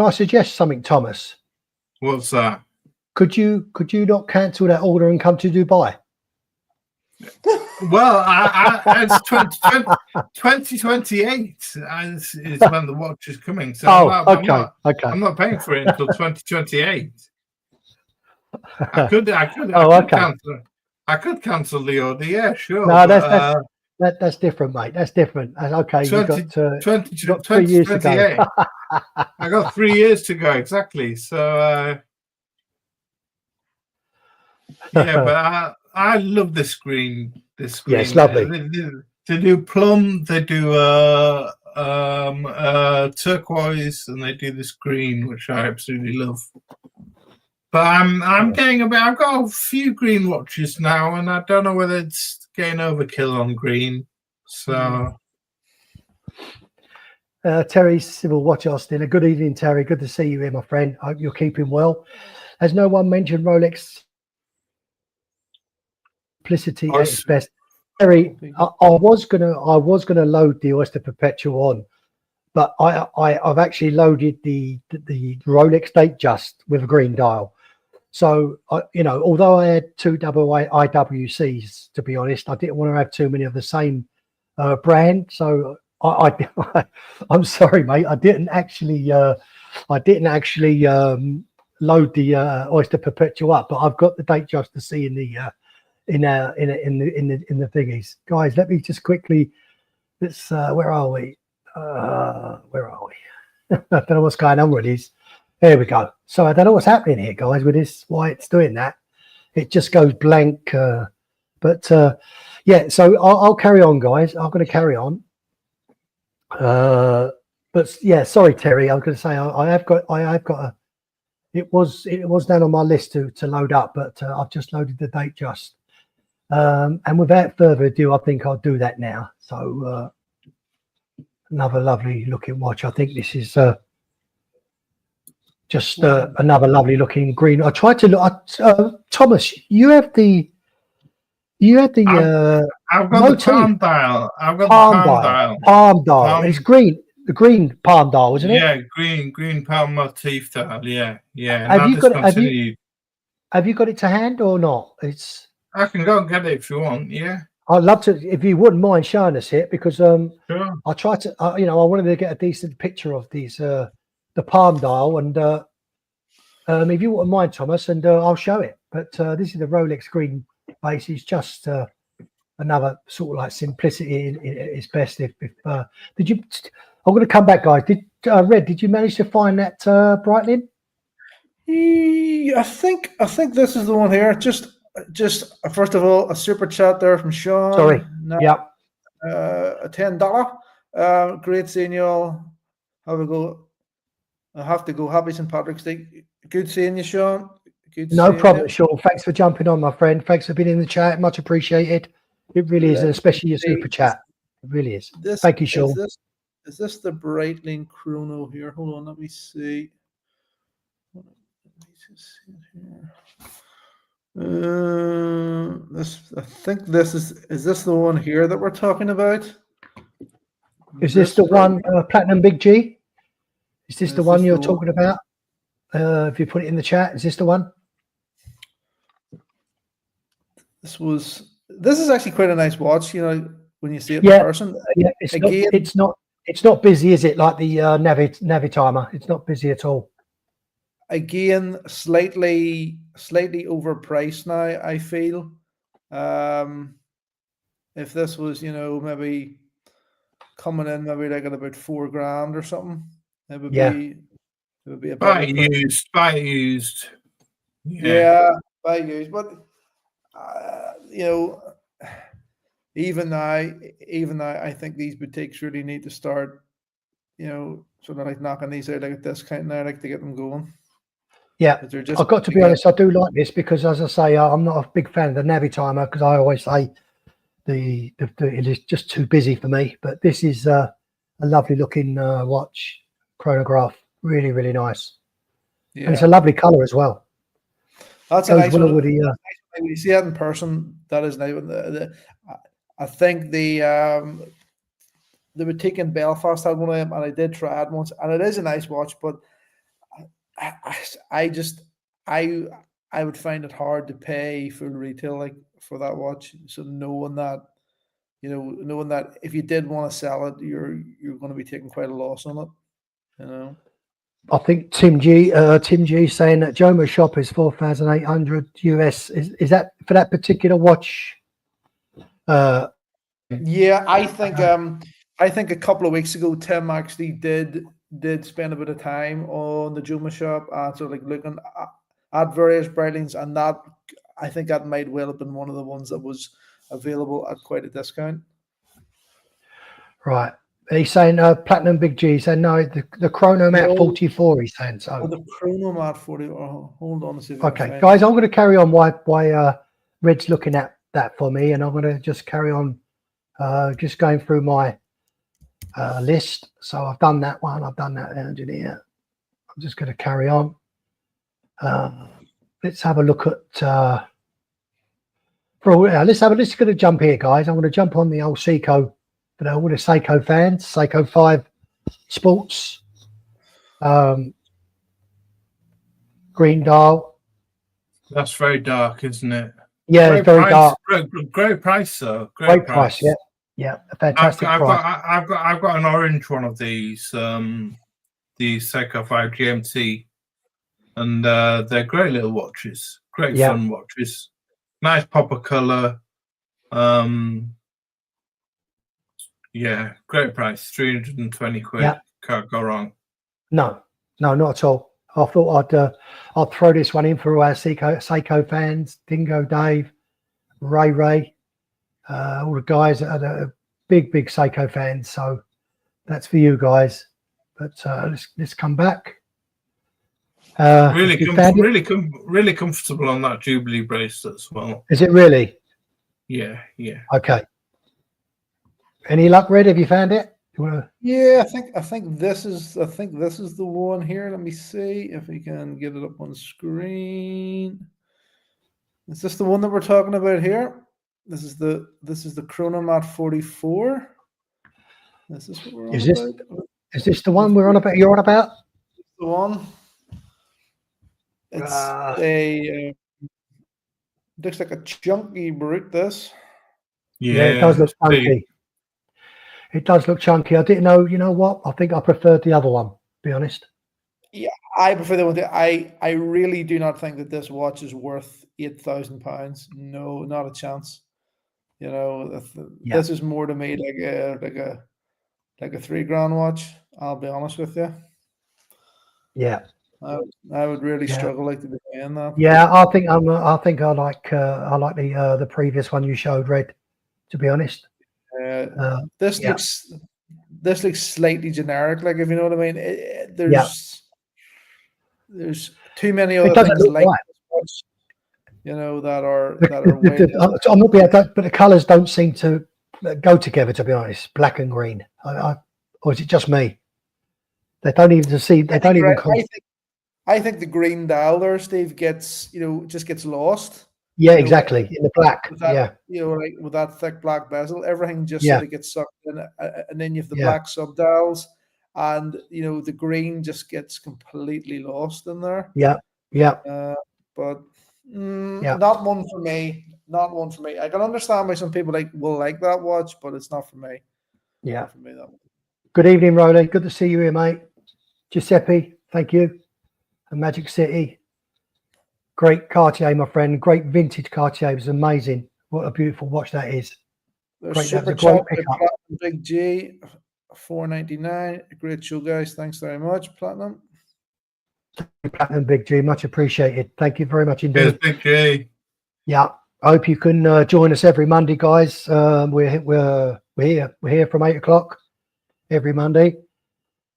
I suggest something, Thomas? What's that? Could you not cancel that order and come to Dubai? Well, it's 2028 is when the watch is coming. So I'm not paying for it until 2028. I could cancel the order. Yeah, sure. No, that's different, mate. That's different. Okay, you've got 3 years to go. I got 3 years to go exactly. So yeah, but I love this screen. Yeah, it's lovely. They do plum, they do turquoise, and they do this green, which I absolutely love. But I've got a few green watches now, and I don't know whether it's getting overkill on green. So Terry Civil Watch Austin. A good evening, Terry. Good to see you here, my friend. I hope you're keeping well. Has no one mentioned Rolex simplicity at its best? Terry, I was gonna load the Oyster Perpetual on, but I've actually loaded the Rolex Datejust with a green dial. So although I had two IWCs, to be honest, I didn't want to have too many of the same brand. So I'm sorry, mate. I didn't actually load the Oyster Perpetual up, but I've got the Datejust to see in the thingies. Guys, let me just quickly. Let's. Where are we? I don't know what's going on with this. There we go. So I don't know what's happening here, guys, with this. Why it's doing that? It just goes blank. Yeah. So I'll carry on, guys. I'm going to carry on. But yeah, sorry, Terry. I was going to say I have got a. It was down on my list to load up, but I've just loaded the date just. And without further ado, I think I'll do that now. So another lovely looking watch. I think this is just another lovely looking green. I tried to look. Thomas, you had the I've got motif. the palm dial. I've got Palm the palm dial. Palm dial. Palm- It's green. The green palm dial, isn't it? Yeah, green palm motif dial. Yeah. Have Not you got it- have you- discontinued. Have you got it to hand or not? It's. I can go and get it if you want. Yeah, I'd love to, if you wouldn't mind showing us it, because sure. I tried to, I wanted to get a decent picture of these, the palm dial, and if you wouldn't mind, Thomas, and I'll show it. But this is the Rolex green base. It's just another sort of like simplicity in its best. If did you? I'm going to come back, guys. Did Red? Did you manage to find that Breitling? I think this is the one here. Just first of all, a super chat there from Sean. Sorry. Now, Yeah. a $10. Great seeing you all. Have a go. I have to go. Happy St. Patrick's Day. Good seeing you, Sean. Good No seeing problem, you. Sean. Thanks for jumping on, my friend. Thanks for being in the chat. Much appreciated. It really is, and especially your super chat. It really is. Thank you, Sean. Is this the Breitling Chrono here? Hold on, let me see. Let me just see it here. I think this is this the one here that we're talking about? Is this the one, Platinum Big G? Is this the one you're talking about? If you put it in the chat, is this the one? This is actually quite a nice watch, when you see it in person. Yeah, it's not busy, is it? Like the Navitimer. It's not busy at all. Again, slightly overpriced now, I feel. If this was, maybe coming in maybe like at about $4,000 or something, it would be a Buy used. Yeah, buy used. But even now, I think these boutiques really need to start, sort of like knocking these out like a discount now, like to get them going. Yeah, I've got to be honest, I do like this because, as I say, I'm not a big fan of the Navitimer because I always say it is just too busy for me. But this is a lovely looking watch, chronograph, really, really nice. Yeah. And it's a lovely color as well. That's a nice one. When you see that in person, that is nice. I think the boutique in Belfast had one of them, and I did try it once, and it is a nice watch, but I would find it hard to pay full retail like for that watch. So knowing that if you did want to sell it, you're going to be taking quite a loss on it. I think Tim G saying that Joma shop is $4,800 US. Is that for that particular watch? Yeah, I think a couple of weeks ago Tim actually did spend a bit of time on the Joma shop, so like looking at various Breitlings, and that I think that might well have been one of the ones that was available at quite a discount. Right. He's saying Platinum Big G. He's saying no, the Chronomat 44. He's saying so. Oh, the Chronomat 40. Oh, hold on a second. Okay, guys, I'm going to carry on while Red's looking at that for me, and I'm going to just carry on, just going through my list. So I've done that one. I've done that engineer. I'm just going to carry on. Let's have a look at. Let's going to jump here, guys. I'm going to jump on the old Seiko. But all the Seiko fans, Seiko 5 Sports, green dial. That's very dark, isn't it? Yeah, it's very dark. Great price, though. Great price. Yeah, a fantastic price. I've got an orange one of these, the Seiko 5 GMT, and they're great little watches. Great fun watches. Nice pop of color. Yeah, great price, 320 quid. Yeah. Can't go wrong. No, not at all. I thought I'd throw this one in for our Seiko fans, Dingo Dave, Ray, all the guys that are big Seiko fans. So That's for you guys. But let's come back. Really, you found it? really comfortable on that Jubilee bracelet as well. Is it really? Yeah, yeah. Okay. Any luck, Red? Have you found it? You wanna... Yeah, I think this is the one here. Let me see if we can get it up on screen. Is this the one that we're talking about here? This is the Chronomat 44. This is what we're on about. Is this the one we're on about? You're on about? The one. It's looks like a chunky brute. This. Yeah, it does look chunky. It does look chunky. I didn't know. You know what? I think I preferred the other one. To be honest. Yeah, I prefer the one. I really do not think that this watch is worth £8,000. No, not a chance. You know, this is more to me like a $3,000 watch. I'll be honest with you. Yeah. I would really struggle to be paying that. Yeah, I think I like the previous one you showed, Red. To be honest, this looks slightly generic. Like, if you know what I mean. There's too many other things like this watch, you know, that are. I'm not being, but the colours don't seem to go together. To be honest, black and green. Or is it just me? They don't even see. They don't even. I think the green dial there, Steve, gets lost. Yeah, exactly. In the black. You know, like with that thick black bezel, everything just sort of gets sucked in, and then you have the black subdials, and you know the green just gets completely lost in there. But not one for me. Not one for me. I can understand why some people will like that watch, but it's not for me. Yeah. Not for me, that one. Good evening, Roland. Good to see you here, mate. Giuseppe, thank you. And Magic City. Great Cartier, my friend. Great vintage Cartier. It was amazing. What a beautiful watch that is. Great. That was a great pickup. Big G, $4.99. Great show, guys. Thanks very much, Platinum. Platinum, Big G. Much appreciated. Thank you very much indeed. Cheers, Big G. Yeah. I hope you can join us every Monday, guys. We're here from 8 o'clock every Monday.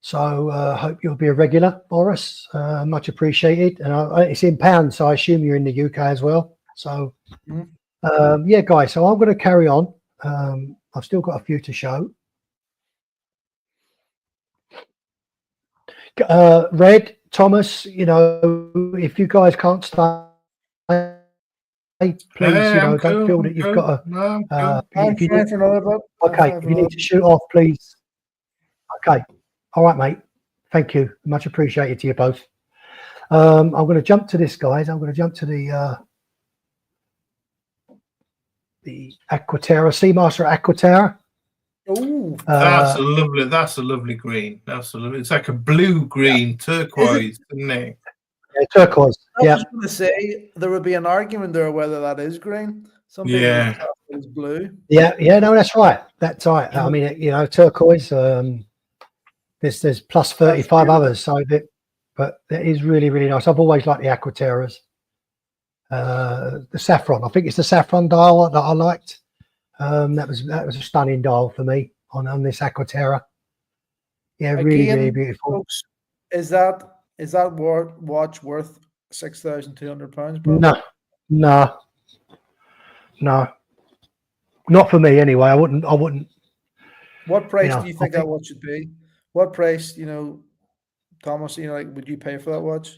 So hope you'll be a regular for us. Much appreciated. And it's in pounds, so I assume you're in the UK as well. So yeah, guys. So I'm going to carry on. I've still got a few to show. Red, Thomas, you know, if you guys can't stay, please, don't feel that you've got to. Okay, if you need to shoot off, please. Okay. All right, mate. Thank you. Much appreciated to you both. I'm going to jump to this, guys. I'm going to jump to the Aquaterra, Seamaster Aquaterra. Oh, that's a lovely green. Absolutely, it's like a blue-green turquoise, isn't it? Yeah, turquoise. I was going to say there would be an argument there whether that is green. Some people think it is blue. Yeah, no, that's right. That's right. I mean, you know, turquoise. There's plus 35 others, so but that is really, really nice. I've always liked the Aquaterras. The saffron, I think it's the saffron dial that I liked. That was a stunning dial for me on this Aquaterra. Yeah, really, really beautiful. Folks, is that watch worth £6,200? No, not for me anyway. I wouldn't. What price do you think that watch should be? What price, you know, Thomas, you know, like, would you pay for that watch?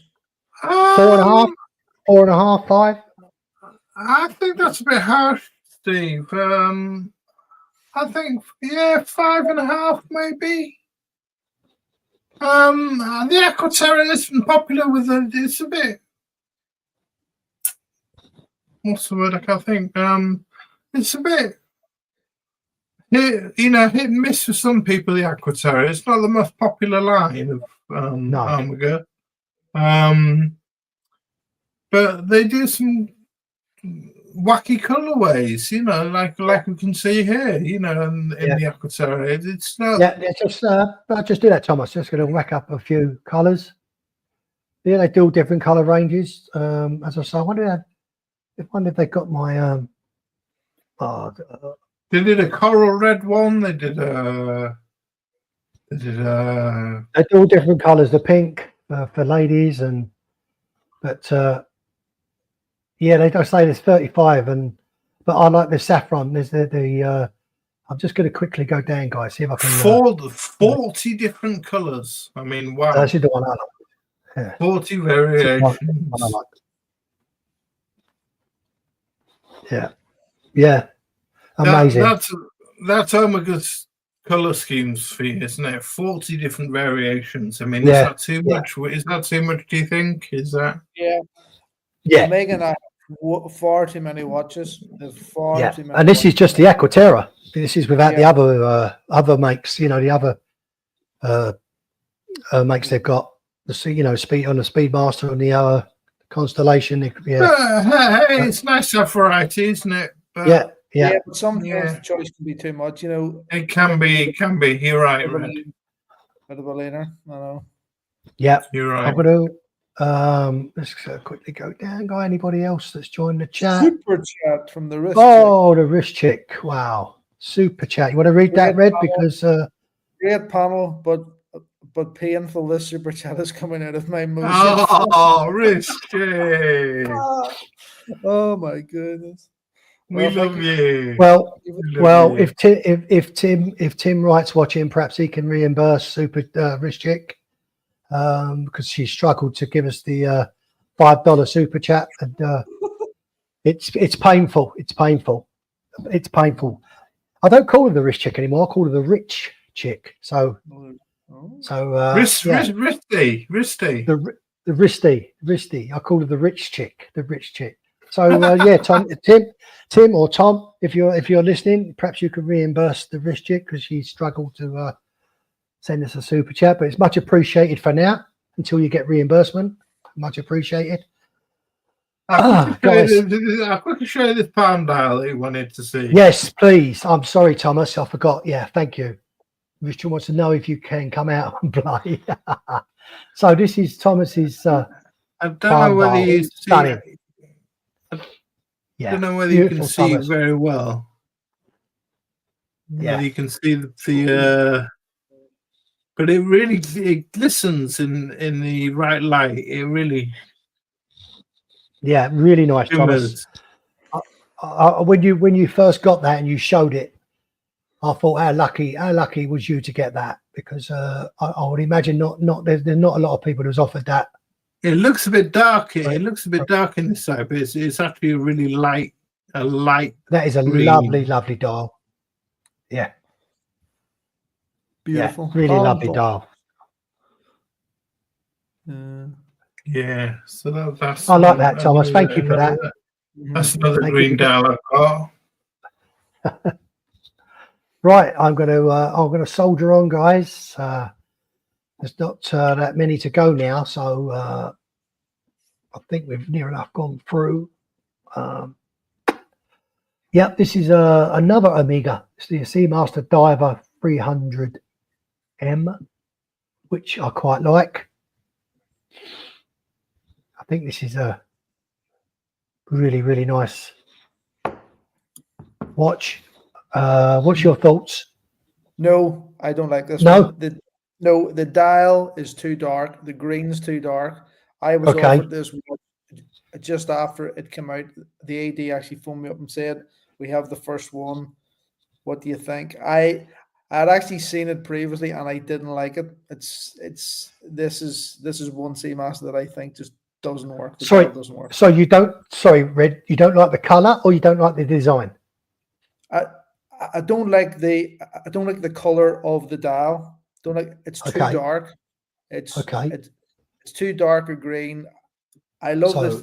4.5, 5. I think that's a bit harsh, Steve. I think 5.5 maybe. The Aquaterra isn't popular with it. It's a bit. What's the word I can't think? It's a bit. Hit and miss for some people. The Aquaterra, it's not the most popular line of Omega, but they do some wacky colorways, you know, like we can see here, you know, in the Aquaterra. It's not. Yeah, I'll just do that, Thomas. Just going to whack up a few colors. Yeah, they do different color ranges. As I say, I wonder if they got my they did a coral red one. They did They're They're all different colours. The pink for ladies, but yeah, they don't say there's 35, but I like the saffron. There's the I'm just going to quickly go down, guys. See if I can. 40 different colours. I mean, wow. This is the one I like. Yeah. 40 One variations. I like. Yeah, yeah, amazing. That's Omega's colour schemes for you, isn't it? 40 different variations. I mean, Yeah, is that too much? Is that too much, do you think? Is that? Yeah, Megan, I have far too many watches. There's far too many. And this is just the Aquaterra. This is without the Yeah. other makes. You know, the other makes they've got. The speed on the Speedmaster and the Constellation. Yeah, Hey, it's nice to have variety, isn't it? But yeah. But sometimes Yeah. the choice can be too much. It can be. You're right, Red. Bit of a leaner, I know. Yeah, You're right. I'm going to let's quickly go down. Got anybody else that's joined the chat? Super chat from the wrist. Oh, the wrist chick. Wow. Super chat. You want to read that, Red? Because Great panel, but painful. This super chat is coming out of my motion. Oh, risky. Oh my goodness. We Well, love you. well, We love well, you. if Tim Wright's watching, perhaps he can reimburse Super Wrist Chick because she struggled to give us the $5 super chat, and it's painful. It's painful. It's painful. I don't call her the Wrist Chick anymore. I call her the Rich Chick. So Risty. the wristy. I call her the Rich Chick. The Rich Chick. So yeah, Tim or Tom, if you're listening, perhaps you could reimburse the wrist chick because she struggled to send us a super chat, but it's much appreciated for now until you get reimbursement. Much appreciated. I guys. quickly show you this palm dial that you wanted to see. Yes, please. I'm sorry, Thomas. I forgot. Yeah, thank you. Richard wants to know if you can come out and play. So this is Thomas's. I don't know whether you see. Stunning. I don't know whether you can Beautiful, see Thomas. it very well. Yeah. Whether you can see the but it glistens in the right light. It really Yeah, really nice, Thomas. shimmers. When you first got that and you showed it, I thought how lucky was you to get that, because I would imagine there's not a lot of people who's offered that. It looks a bit dark. Right. It looks a bit dark in this side, but it's actually a really light. That is a green. lovely dial. Yeah, beautiful. Yeah, really lovely dial. Yeah, so that's. I like that, Thomas. Thank you for that. That's another Thank green you. dial I've got. Right, I'm gonna soldier on, guys. There's not that many to go now, so I think we've near enough gone through. Yep, this is another Omega. It's the Seamaster Diver 300M, which I quite like. I think this is a really nice watch. What's your thoughts? No, I don't like this No? one. The dial is too dark. The green's too dark. I was Okay. offered this watch just after it came out. The AD actually phoned me up and said, "We have the first one. What do you think?" I had actually seen it previously and I didn't like it. This is one Seamaster that I think just doesn't work. The Sorry. dial doesn't work. So Red, you don't like the color or you don't like the design? I don't like the color of the dial. Don't like it's too Okay. dark. It's Okay. It's too dark or green. I love So- this,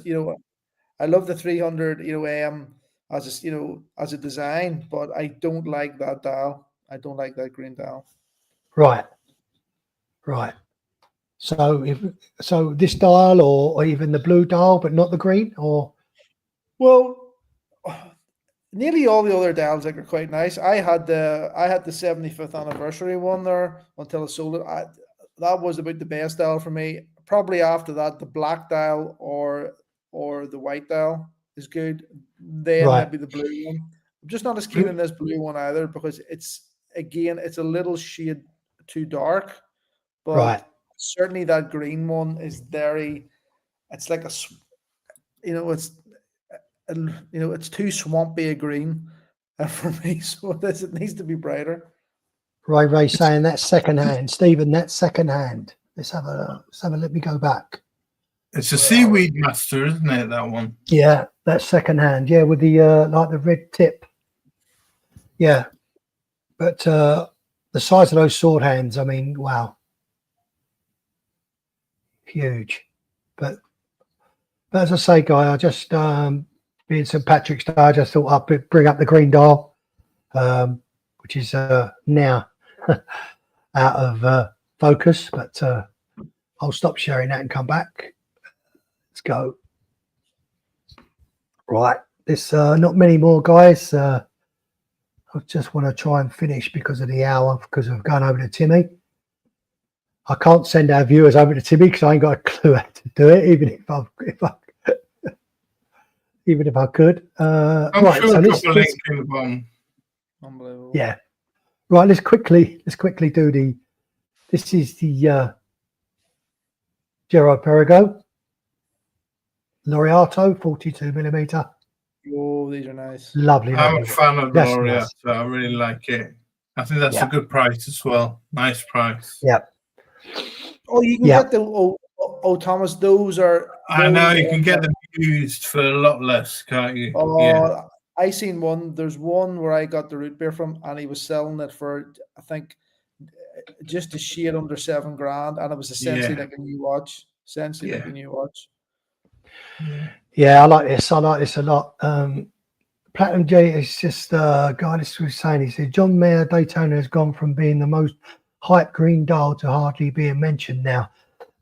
I love the 300, M as a design, but I don't like that dial. I don't like that green dial. Right. So this dial or even the blue dial, but not the green, or Well, nearly all the other dials are quite nice. I had the 75th anniversary one there until I sold it. That was about the best dial for me. Probably after that, the black dial or the white dial is good. Then Right. maybe the blue one. I'm just not as keen on this blue one either because it's a little shade too dark, but Right. certainly that green one is very. It's like it's too swampy a green for me. So it needs to be brighter. Ray saying that's second hand. Stephen, that's second hand. Let's have a let me go back. It's a seaweed master, isn't it? That one. Yeah, that's second hand. Yeah, with the like the red tip. Yeah, but the size of those sword hands, I mean, wow, huge. But as I say, Guy, I just being St Patrick's Day, I just thought I'd bring up the green dial, which is now out of focus. But I'll stop sharing that and come back. Let's go. Right, there's not many more, guys. I just want to try and finish because of the hour, because I've gone over to Timmy. I can't send our viewers over to Timmy because I ain't got a clue how to do it, even if I could. I'm right, sure so drop a link in the bottom. Unbelievable. yeah. Right, let's quickly do the. This is the Gerard Perigo Laureato 42mm. Oh, these are nice. Lovely. I'm a lovely. fan of That's Laureate, nice. so I really like it. I think that's Yeah. a good price as well. Nice price. Yeah. Oh, you can Yeah. get the Thomas. Those are. I know you can are- get them used for a lot less, can't you? Oh, I seen one. There's one where I got the root beer from, and he was selling it for, I think, just a shade under $7,000, and it was essentially Yeah. like a new watch. Essentially like Yeah. a new watch. Yeah, I like this. I like this a lot. Platinum J is just guy this was saying, he said John Mayer Daytona has gone from being the most hyped green dial to hardly being mentioned now.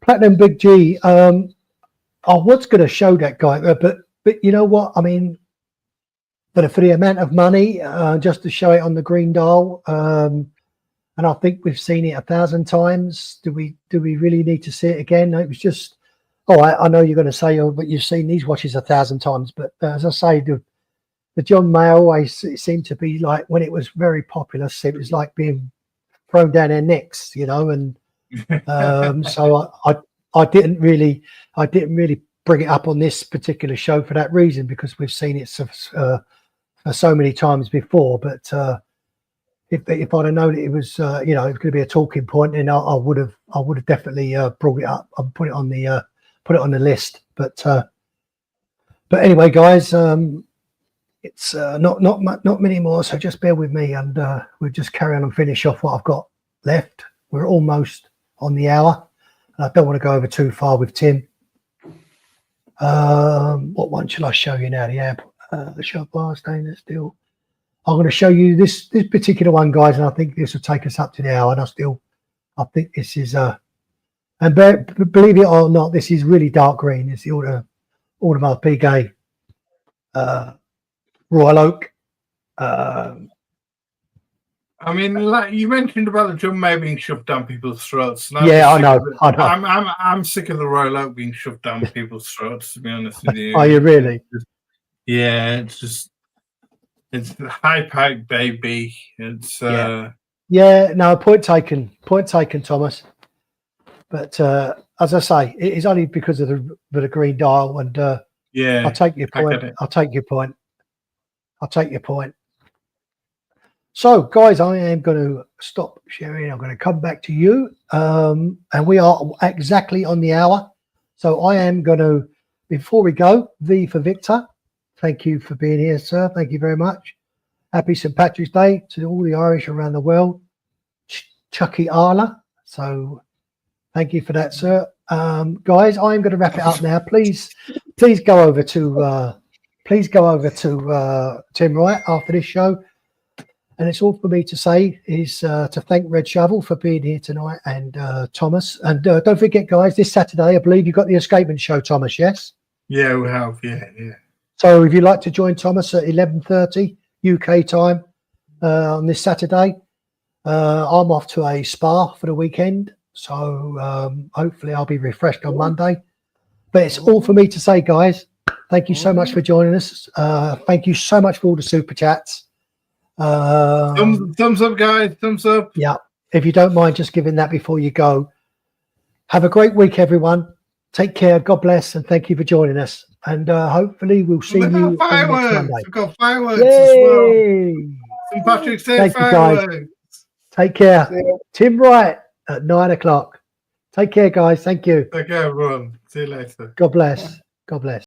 Platinum Big G, I was going to show that guy, but you know what? I mean, but for the amount of money, just to show it on the green dial, and I think we've seen it 1,000 times. Do we really need to see it again? It was just. Oh, I know you're going to say, oh, but you've seen these watches 1,000 times. But as I say, the John Mayer always it seemed to be like when it was very popular, it was like being thrown down their necks, you know. And so I didn't really bring it up on this particular show for that reason, because we've seen it so many times before. But if I'd have known it was it was going to be a talking point, then I would have definitely brought it up and put it on the list. But anyway, guys, it's not many more, so just bear with me, and we'll just carry on and finish off what I've got left. We're almost on the hour, and I don't want to go over too far with Tim. What one shall I show you now? The shop bar stainless steel. I'm going to show you this particular one, guys, and I think this will take us up to the hour. And I think this is and believe it or not, this is really dark green. It's the Audemars Piguet Royal Oak. I mean, like you mentioned about the John Mayer being shoved down people's throats. And Yeah, I know. I'm sick of the Royal Oak being shoved down people's throats, to be honest with you. Are you really? Yeah, it's the high pipe baby. It's Yeah, no, point taken, Thomas. But as I say, it is only because of the green dial, and yeah. I'll take your point. I'll take your point. So, guys, I am going to stop sharing. I'm going to come back to you, and we are exactly on the hour. So I am going to, before we go, V for Victor. Thank you for being here, sir. Thank you very much. Happy St Patrick's Day to all the Irish around the world. Chucky Arla. So thank you for that, sir. Guys, I'm going to wrap it up now. Please go over to Tim Wright after this show. And it's all for me to say is to thank Red Shovel for being here tonight, and Thomas. And don't forget, guys, this Saturday, I believe you've got the Escapement show, Thomas, yes? Yeah, we have. Yeah. So if you'd like to join Thomas at 11:30 UK time on this Saturday, I'm off to a spa for the weekend. So hopefully I'll be refreshed on Monday. But it's all for me to say, guys. Thank you so much for joining us. Thank you so much for all the super chats. Thumbs up, guys. Thumbs up. Yeah. if you don't mind just giving that before you go. Have a great week, everyone. Take care. God bless, and thank you for joining us. And hopefully we'll see We've you got on next fireworks. Monday. We've got fireworks as well. Yay! St. Patrick's Day Thank you, guys. fireworks. Take care. See ya. Tim Wright at 9 o'clock. Take care, guys. Thank you. Take care, everyone. See you later. God bless. God bless.